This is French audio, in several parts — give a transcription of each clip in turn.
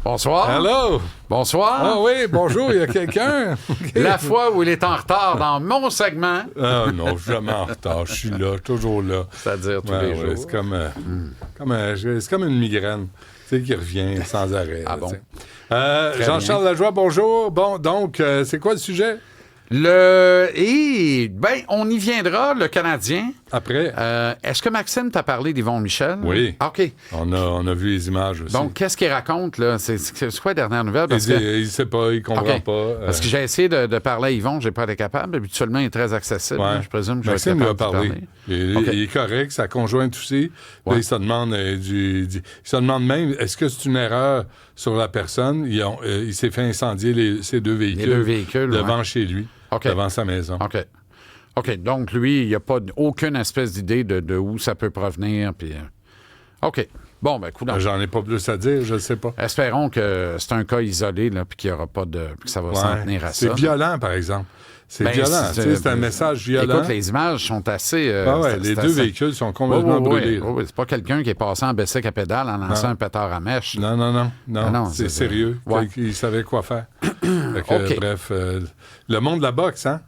Bonsoir. Hello. Bonsoir. Ah oui, bonjour, il y a quelqu'un. Okay. La fois où il est en retard dans mon segment. Ah non, jamais en retard. Je suis là, toujours là. C'est-à-dire tous les jours. C'est comme une migraine, tu sais, qui revient sans arrêt. Ah bon? Jean-Charles Lajoie, bonjour. Bon, donc, c'est quoi le sujet? On y viendra, le Canadien. Après. Est-ce que Maxime t'a parlé d'Yvon Michel? Oui. OK. On a vu les images aussi. Donc, qu'est-ce qu'il raconte, là? C'est quoi la dernière nouvelle? Il sait pas, il comprend pas. Parce que j'ai essayé de parler à Yvon, j'ai pas été capable. Habituellement, il est très accessible. Ouais. Je présume que je vais être Maxime lui a capable de parlé. parler. Il est correct, sa conjointe aussi. Ouais. Là, il se demande il se demande même, est-ce que c'est une erreur sur la personne? Il s'est fait incendier ces deux véhicules devant chez lui. Okay. Devant sa maison. OK. Donc, lui, il n'y a pas aucune espèce d'idée de où ça peut provenir. Puis, OK. Bon, ben, écoute. J'en ai pas plus à dire, je ne sais pas. Espérons que c'est un cas isolé, là, puis qu'il n'y aura pas de. Puis que ça va s'en tenir à ça. C'est violent, par exemple. C'est violent. C'est un message violent. Écoute, les images sont assez. Les deux véhicules sont complètement brûlés. Oui. C'est pas quelqu'un qui est passé en bicycle à pédale en lançant un pétard à mèche. Non. C'est sérieux. Ouais. Il savait quoi faire. Bref, le monde de la boxe, hein?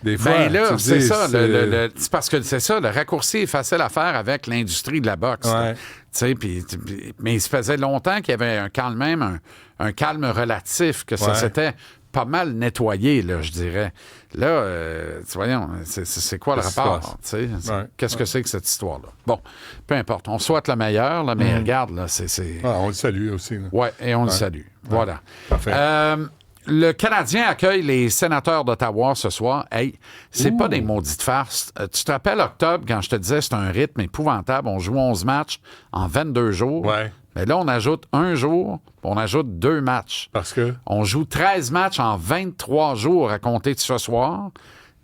Des fois, ben là, c'est ça. c'est parce que c'est ça, le raccourci est facile à faire avec l'industrie de la boxe. Ouais. Mais il se faisait longtemps qu'il y avait un calme relatif, que ça s'était pas mal nettoyé, là, je dirais. Là, voyons, c'est quoi le rapport? Qu'est-ce que c'est que cette histoire-là? Bon, peu importe. On souhaite le meilleur, là, mais regarde, là, c'est... on le salue aussi. Oui, et on le salue. Voilà. Parfait. Le Canadien accueille les Sénateurs d'Ottawa ce soir. Hey, c'est pas des maudites farces. Tu te rappelles octobre, quand je te disais c'est un rythme épouvantable, on joue 11 matchs en 22 jours. Ouais. Mais là, on ajoute un jour, on ajoute 2 matchs. Parce que? On joue 13 matchs en 23 jours à compter de ce soir,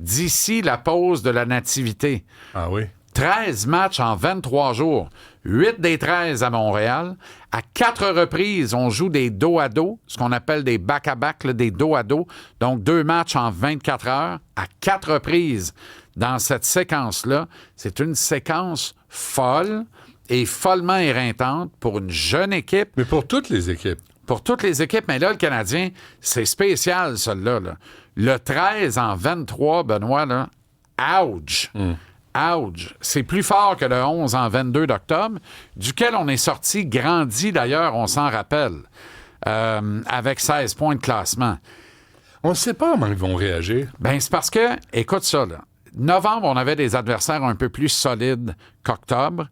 d'ici la pause de la Nativité. Ah oui? 13 matchs en 23 jours. 8 des 13 à Montréal. À 4 reprises, on joue des dos-à-dos, ce qu'on appelle des back-à-back, des dos-à-dos. Donc, 2 matchs en 24 heures. À 4 reprises dans cette séquence-là. C'est une séquence folle et follement éreintante pour une jeune équipe. Mais pour toutes les équipes. Pour toutes les équipes. Mais là, le Canadien, c'est spécial, celui-là. Là. Le 13 en 23, Benoît, là, ouch! Ouch! C'est plus fort que le 11 en 22 d'octobre, duquel on est sorti grandi, d'ailleurs, on s'en rappelle, avec 16 points de classement. On ne sait pas comment ils vont réagir. Ben c'est parce que, écoute ça, là. Novembre, on avait des adversaires un peu plus solides qu'octobre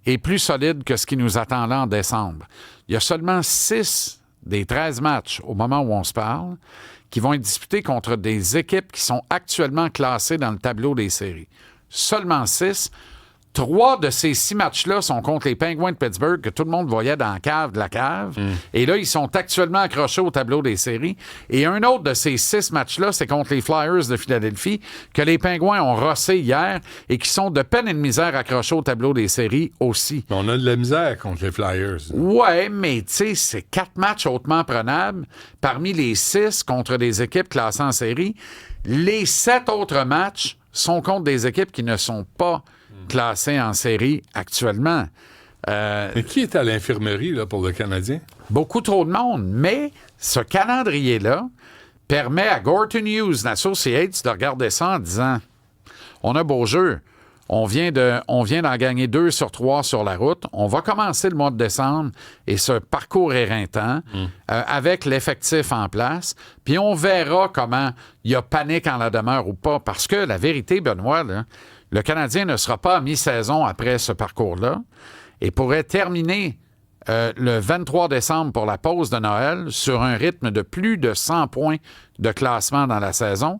et plus solides que ce qui nous attend là en décembre. Il y a seulement 6 des 13 matchs, au moment où on se parle, qui vont être disputés contre des équipes qui sont actuellement classées dans le tableau des séries. Seulement 6. 3 de ces 6 matchs-là sont contre les Penguins de Pittsburgh que tout le monde voyait dans la cave de la cave. Et là, ils sont actuellement accrochés au tableau des séries. Et un autre de ces 6 matchs-là, c'est contre les Flyers de Philadelphie que les Penguins ont rossé hier et qui sont de peine et de misère accrochés au tableau des séries aussi. On a de la misère contre les Flyers. Ouais, mais tu sais, c'est 4 matchs hautement prenables parmi les 6 contre des équipes classées en série. Les 7 autres matchs sont contre des équipes qui ne sont pas classées en série actuellement. Mais qui est à l'infirmerie là, pour le Canadien? Beaucoup trop de monde. Mais ce calendrier-là permet à Gorton Hughes Associates de regarder ça en disant « On a beau jeu. On vient d'en gagner 2 sur 3 sur la route. On va commencer le mois de décembre et ce parcours éreintant avec l'effectif en place. Puis on verra comment il y a panique en la demeure ou pas. Parce que la vérité, Benoît, là, le Canadien ne sera pas à mi-saison après ce parcours-là et pourrait terminer le 23 décembre pour la pause de Noël sur un rythme de plus de 100 points de classement dans la saison.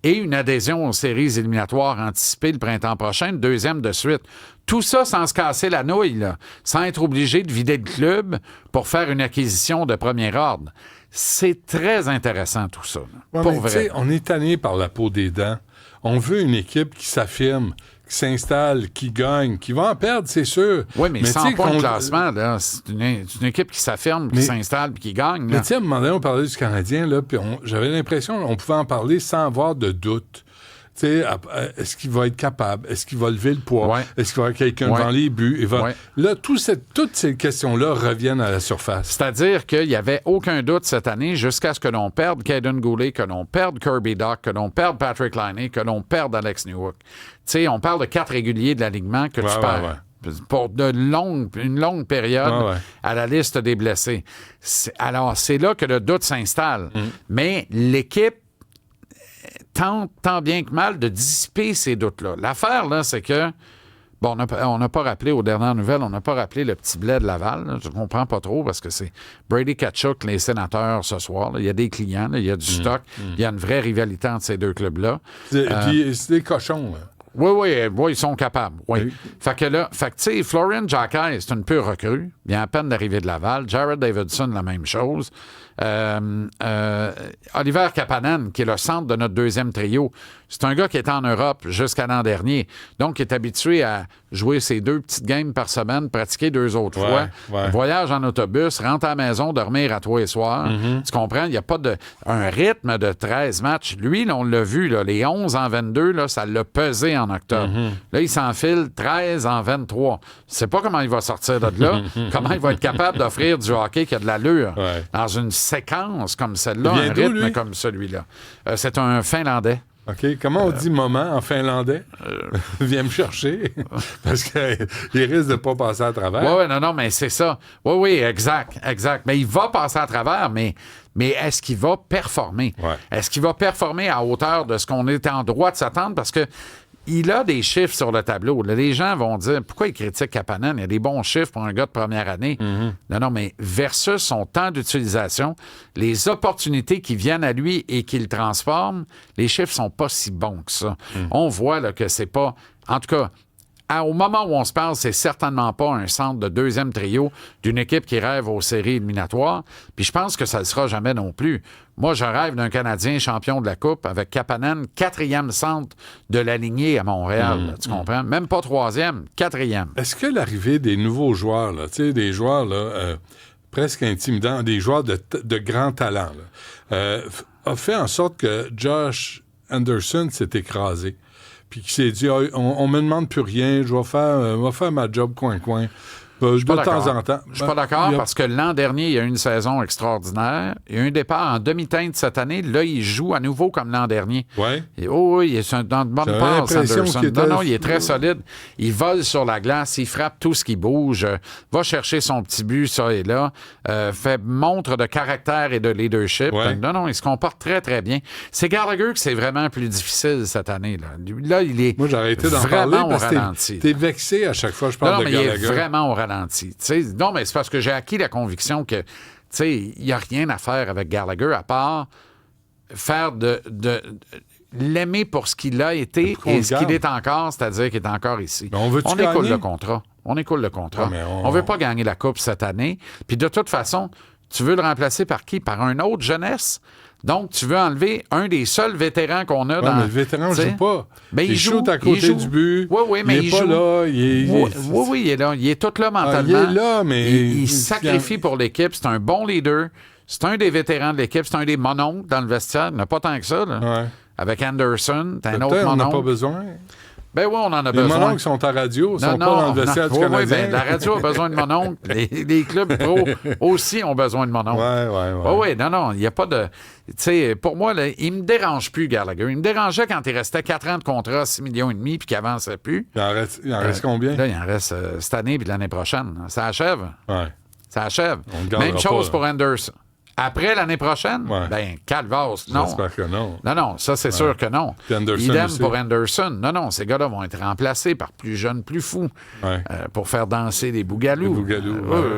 Et une adhésion aux séries éliminatoires anticipées le printemps prochain, une 2e de suite. Tout ça sans se casser la nouille, là, sans être obligé de vider le club pour faire une acquisition de premier ordre. C'est très intéressant, tout ça. Ouais, pour vrai. On est tanné par la peau des dents. On veut une équipe qui s'affirme, qui s'installe, qui gagne, qui va en perdre, c'est sûr. Oui, mais 100 points de classement, là, c'est une équipe qui s'affirme, qui s'installe, puis qui gagne. Mais tu sais, à un moment donné, on parlait du Canadien, là, puis j'avais l'impression qu'on pouvait en parler sans avoir de doute. est-ce qu'il va être capable? Est-ce qu'il va lever le poids? Ouais. Est-ce qu'il va y avoir quelqu'un devant les buts? Là, toutes ces questions-là reviennent à la surface. C'est-à-dire qu'il n'y avait aucun doute cette année jusqu'à ce que l'on perde Caden Goulet, que l'on perde Kirby Dach, que l'on perde Patrick Laine, que l'on perde Alex Newhook. On parle de 4 réguliers de l'alignement que tu perds. Pour une longue période à la liste des blessés. Alors, c'est là que le doute s'installe. Mais l'équipe tente tant bien que mal de dissiper ces doutes-là. L'affaire, là, c'est que on n'a pas rappelé, aux dernières nouvelles, on n'a pas rappelé le petit bled de Laval. Là. Je ne comprends pas trop parce que c'est Brady Tkachuk, les Sénateurs, ce soir. Là. Il y a des clients, là, il y a du stock. Il y a une vraie rivalité entre ces deux clubs-là. Puis c'est des cochons, là. Oui, ils sont capables. Oui. Fait que tu sais, Florian Jacquet, c'est une pure recrue. Il vient à peine d'arriver de Laval. Jared Davidson, la même chose. Oliver Kapanen, qui est le centre de notre deuxième trio, c'est un gars qui était en Europe jusqu'à l'an dernier. Donc, il est habitué à jouer ses 2 petites games par semaine, pratiquer 2 autres fois, voyage en autobus, rentre à la maison, dormir à 3 soirs. Tu comprends? Il n'y a pas un rythme de 13 matchs. Lui, là, on l'a vu, là, les 11 en 22, là, ça l'a pesé en octobre. Là, il s'enfile 13 en 23. Je ne sais pas comment il va sortir de là, comment il va être capable d'offrir du hockey qui a de l'allure dans une séquence comme celle-là, un rythme comme celui-là. C'est un Finlandais. OK. Comment on dit moment en finlandais? Viens me chercher. Parce qu'il risque de ne pas passer à travers. Oui, non, mais c'est ça. Oui, exact. Mais il va passer à travers, mais est-ce qu'il va performer? Est-ce qu'il va performer à hauteur de ce qu'on est en droit de s'attendre? Parce que il a des chiffres sur le tableau. Là, les gens vont dire, pourquoi il critique Kapanen? Il y a des bons chiffres pour un gars de première année. Non, mais versus son temps d'utilisation, les opportunités qui viennent à lui et qu'il transforme, les chiffres sont pas si bons que ça. On voit là, que c'est pas... En tout cas, au moment où on se parle, c'est certainement pas un centre de deuxième trio d'une équipe qui rêve aux séries éliminatoires. Puis je pense que ça ne le sera jamais non plus. Moi, je rêve d'un Canadien champion de la Coupe avec Kapanen, 4e centre de la lignée à Montréal. Là, tu comprends? Même pas 3e, 4e. Est-ce que l'arrivée des nouveaux joueurs, là, des joueurs là, presque intimidants, des joueurs de grand talent, là, a fait en sorte que Josh Anderson s'est écrasé? Puis qui s'est dit, on me demande plus rien, je vais faire ma job coin-coin. De temps en temps. Je suis pas d'accord parce que l'an dernier, il y a eu une saison extraordinaire. Il y a eu un départ en demi-teinte cette année. Là, il joue à nouveau comme l'an dernier. Oui. Oui, il est dans de bonnes passes, Anderson. Non, il est très solide. Il vole sur la glace, il frappe tout ce qui bouge, va chercher son petit but, ça et là, fait montre de caractère et de leadership. Ouais. Non, il se comporte très, très bien. C'est Gallagher que c'est vraiment plus difficile cette année. Là, il est Moi, j'ai arrêté d'en vraiment parler parce au ralenti. T'es vexé à chaque fois que je parle de Gallagher. Il est vraiment au ralenti. Non, mais c'est parce que j'ai acquis la conviction que il n'y a rien à faire avec Gallagher à part faire de l'aimer pour ce qu'il a été et ce qu'il est encore, c'est-à-dire qu'il est encore ici. On écoule le contrat. On ne veut pas gagner la Coupe cette année. Puis de toute façon, tu veux le remplacer par qui? Par un autre jeunesse? Donc, tu veux enlever un des seuls vétérans qu'on a dans... Mais le vétéran ne joue pas. Ben, il joue à côté du but. Oui, mais il est pas joue. Là. Oui, il est là. Il est tout là mentalement. Il est là, mais... Il sacrifie pour l'équipe. C'est un bon leader. C'est un des vétérans de l'équipe. C'est un des mononcles dans le vestiaire. Il n'y en a pas tant que ça. Là. Ouais. Avec Anderson, t'as un autre mononcle. On n'a pas besoin. Ben oui, on en a besoin. Les mononcles sont à radio, ils sont pas dans le vestiaire du Canadien. Oui, la radio a besoin de mononcles. Les clubs pro aussi ont besoin de mononcles. Oui, non, il n'y a pas de... Tu sais, pour moi, là, il me dérange plus, Gallagher. Il me dérangeait quand il restait 4 ans de contrat, 6,5 millions, puis qu'il avançait plus. Il en reste combien? Là, il en reste cette année puis l'année prochaine. Ça achève. Ouais. Ça achève. Même chose pour Anderson. Après l'année prochaine, calvasse, non. J'espère que non. Non, ça, c'est sûr que non. Idem aussi. Pour Anderson. Non, ces gars-là vont être remplacés par plus jeunes, plus fous pour faire danser les bougalous.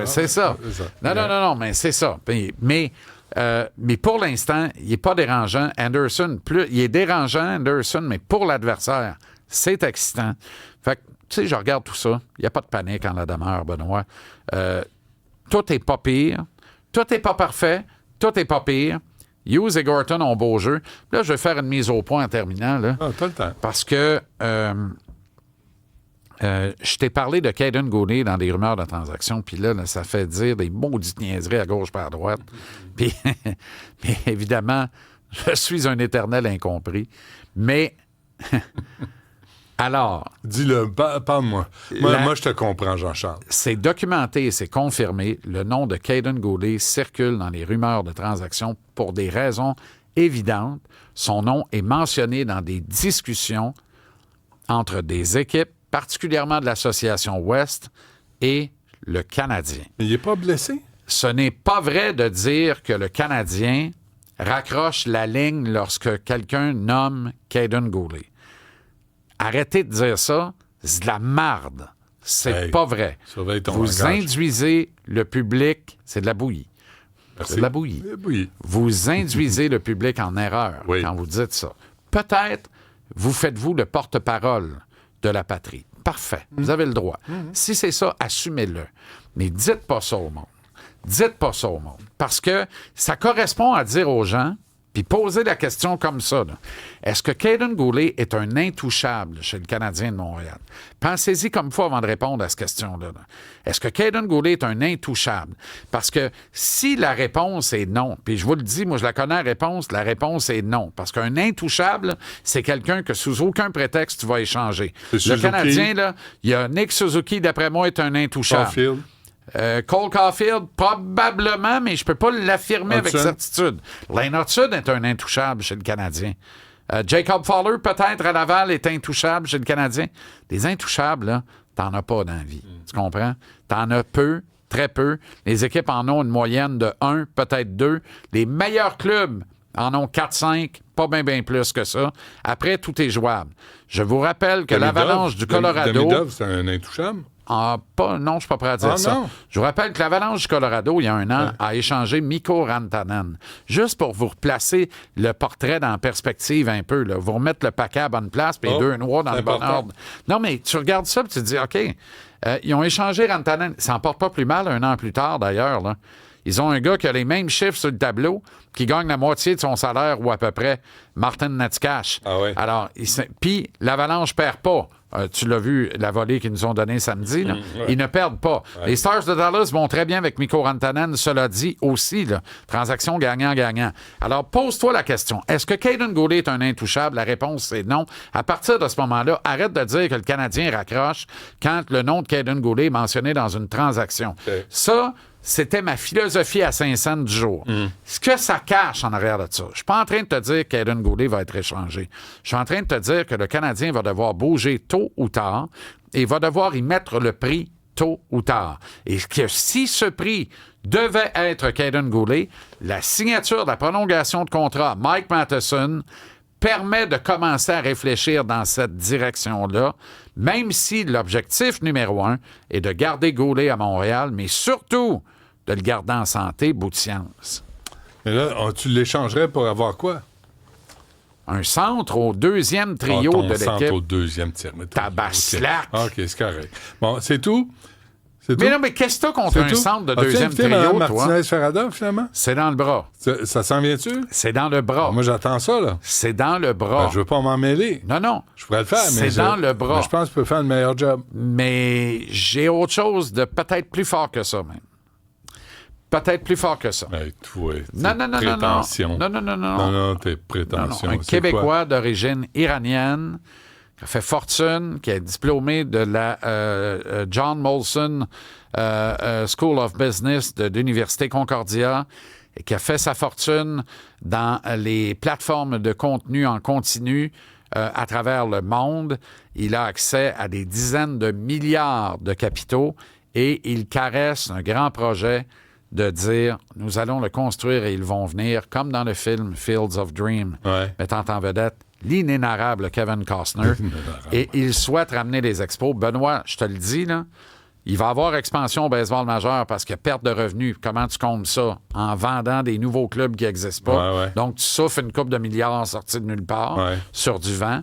C'est ça. Non, mais c'est ça. Mais pour l'instant, il n'est pas dérangeant. Anderson, il est dérangeant, Anderson, mais pour l'adversaire, c'est excitant. Fait que, tu sais, je regarde tout ça. Il n'y a pas de panique en la demeure, Benoît. Tout n'est pas pire. Tout n'est pas parfait, tout n'est pas pire. Hughes et Gorton ont beau jeu. Là, je vais faire une mise au point en terminant. Là, t'as le temps. Parce que je t'ai parlé de Caden Goulet dans des rumeurs de transaction, puis là, ça fait dire des maudites niaiseries à gauche par à droite. Puis, évidemment, je suis un éternel incompris. Mais Alors, Dis-le, parle-moi. Moi, je te comprends, Jean-Charles. c'est documenté et c'est confirmé. Le nom de Caden Goulet circule dans les rumeurs de transactions pour des raisons évidentes. Son nom est mentionné dans des discussions entre des équipes, particulièrement de l'Association Ouest et le Canadien. Mais il n'est pas blessé? Ce n'est pas vrai de dire que le Canadien raccroche la ligne lorsque quelqu'un nomme Caden Goulet. Arrêtez de dire ça, c'est de la marde. C'est pas vrai. Surveille ton Vous langage. induisez le public, c'est de la bouillie. Merci. C'est de la bouillie. Oui. Vous induisez le public en erreur Oui. quand vous dites ça. Peut-être vous faites-vous le porte-parole de la patrie. Parfait. Vous avez le droit. Si c'est ça, assumez-le. Mais dites pas ça au monde. Dites pas ça au monde. Parce que ça correspond à dire aux gens, puis poser la question comme ça. Là. Est-ce que Caden Goulet est un intouchable chez le Canadien de Montréal? Pensez-y comme fois avant de répondre à cette question-là. Là. Est-ce que Caden Goulet est un intouchable? Parce que si la réponse est non, puis je vous le dis, moi je la connais la réponse est non. Parce qu'un intouchable, c'est quelqu'un que sous aucun prétexte tu vas échanger. C'est Le Suzuki. Canadien, là, il y a Nick Suzuki, d'après moi, est un intouchable. Caulfield. Cole Caulfield, probablement, mais je peux pas l'affirmer avec Hudson. certitude. Lane Hudson est un intouchable chez le Canadien. Jacob Fowler, peut-être, à Laval, est intouchable chez le Canadien. Des intouchables, là, t'en as pas dans la vie. Tu comprends? T'en as peu, très peu. Les équipes en ont une moyenne de 1, peut-être 2. Les meilleurs clubs en ont 4-5, pas bien plus que ça. Après, tout est jouable. Je vous rappelle que l'Avalanche du Colorado... Demidov, c'est un intouchable? Non, je ne suis pas prêt à dire ça. Non. Je vous rappelle que l'Avalanche du Colorado, il y a un an, a échangé Mikko Rantanen. Juste pour vous replacer le portrait dans la perspective un peu, là. Vous remettre le paquet à bonne place, puis les deux noirs dans le bon ordre. Non, mais tu regardes ça, puis tu te dis, OK, ils ont échangé Rantanen. Ça n'en porte pas plus mal un an plus tard, d'ailleurs, là. Ils ont un gars qui a les mêmes chiffres sur le tableau, qui gagne la moitié de son salaire, ou à peu près, Martin Netcash. Ah ouais. Alors, puis l'Avalanche perd pas. Tu l'as vu, la volée qu'ils nous ont donnée samedi. Là. Ils ne perdent pas. Les Stars de Dallas vont très bien avec Mikko Rantanen, cela dit aussi. Là, transaction gagnant-gagnant. Alors, pose-toi la question. Est-ce que Caden Goulet est un intouchable? La réponse, c'est non. À partir de ce moment-là, arrête de dire que le Canadien raccroche quand le nom de Caden Goulet est mentionné dans une transaction. Okay. Ça, c'était ma philosophie à Saint-Saëns du jour. Ce que ça cache en arrière de ça, je suis pas en train de te dire que Caden Goulet va être échangé. Je suis en train de te dire que le Canadien va devoir bouger tôt ou tard et va devoir y mettre le prix tôt ou tard. Et que si ce prix devait être Caden Goulet, la signature de la prolongation de contrat à Mike Matheson permet de commencer à réfléchir dans cette direction-là, même si l'objectif numéro 1 est de garder Goulet à Montréal, mais surtout de le garder en santé, bout de science. Mais là, tu l'échangerais pour avoir quoi? Un centre au deuxième trio ton de centre l'équipe. au deuxième tir. Tabaslac. OK, c'est correct. Bon, c'est tout? Mais non, mais qu'est-ce que t'as contre un centre de deuxième trio, toi? Martinez-Ferrada, finalement? C'est dans le bras. Ça s'en vient-tu? C'est dans le bras. Moi, j'attends ça, là. C'est dans le bras. Ben, je veux pas m'en mêler. Non. Je pourrais le faire, mais... C'est dans le bras. Mais je pense que je peux faire le meilleur job. Mais j'ai autre chose de peut-être plus fort que ça, même. Peut-être plus fort que ça. Hey, toi, Non. prétention. Non, tes prétentions. Un C'est Québécois quoi? d'origine iranienne qui a fait fortune, qui est diplômé de la John Molson School of Business de l'Université Concordia et qui a fait sa fortune dans les plateformes de contenu en continu à travers le monde. Il a accès à des dizaines de milliards de capitaux et il caresse un grand projet de dire, nous allons le construire et ils vont venir, comme dans le film Fields of Dream, mettant en vedette l'inénarrable Kevin Costner. Et il souhaite ramener les expos. Benoît, je te le dis, là, il va y avoir expansion au baseball majeur parce qu'il y a perte de revenus. Comment tu comptes ça? En vendant des nouveaux clubs qui n'existent pas. Donc, tu souffles une couple de milliards sortis de nulle part sur du vent.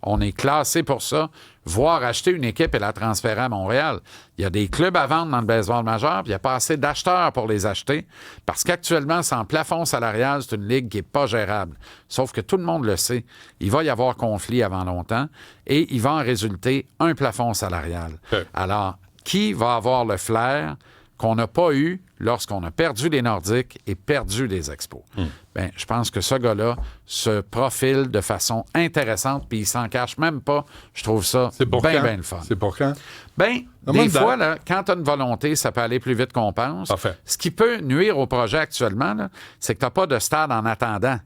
On est classé pour ça, voire acheter une équipe et la transférer à Montréal. Il y a des clubs à vendre dans le baseball majeur, puis il n'y a pas assez d'acheteurs pour les acheter, parce qu'actuellement, sans plafond salarial, c'est une ligue qui n'est pas gérable. Sauf que tout le monde le sait. Il va y avoir conflit avant longtemps, et il va en résulter un plafond salarial. Alors, qui va avoir le flair qu'on n'a pas eu lorsqu'on a perdu les Nordiques et perdu les expos. Ben, je pense que ce gars-là se profile de façon intéressante, puis il s'en cache même pas. Je trouve ça bien le fun. C'est pour quand? Bien, des fois, là, quand tu as une volonté, ça peut aller plus vite qu'on pense. Parfait. Ce qui peut nuire au projet actuellement, là, c'est que tu n'as pas de stade en attendant.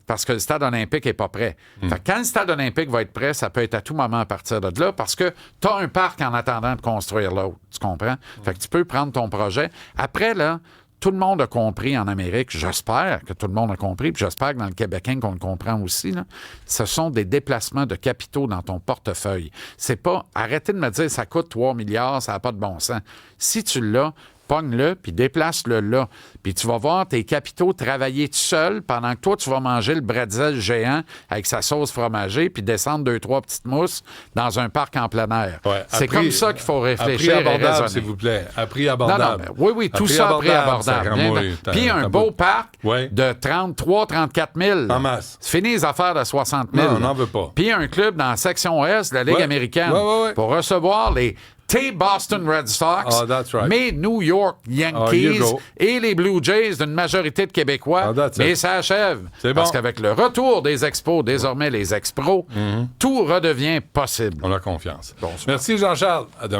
Parce que le stade olympique n'est pas prêt. Fait que quand le stade olympique va être prêt, ça peut être à tout moment à partir de là, parce que tu as un parc en attendant de construire l'autre. Tu comprends? Fait que tu peux prendre ton projet. Après, là, tout le monde a compris en Amérique, j'espère que tout le monde a compris, puis j'espère que dans le Québécois qu'on le comprend aussi, là, ce sont des déplacements de capitaux dans ton portefeuille. C'est pas, arrêtez de me dire, ça coûte 3 milliards, ça n'a pas de bon sens. Si tu l'as, pogne-le, puis déplace-le là. Puis tu vas voir tes capitaux travailler tout seul pendant que toi, tu vas manger le bretzel géant avec sa sauce fromagée puis descendre 2-3 petites mousses dans un parc en plein air. Ouais, c'est comme ça qu'il faut réfléchir à prix abordable, et raisonner. s'il vous plaît. À prix abordable. Non, oui, tout ça à prix abordable. Puis un beau parc de 33-34 000. En masse. C'est fini les affaires de 60 000. Non, on n'en veut pas. Puis un club dans la section Est de la Ligue américaine pour recevoir les Boston Red Sox, mes New York Yankees et les Blue Jays d'une majorité de Québécois. Mais ça achève. Parce qu'avec le retour des expos, désormais les expros, tout redevient possible. On a confiance. Bonsoir. Merci Jean-Charles. À demain.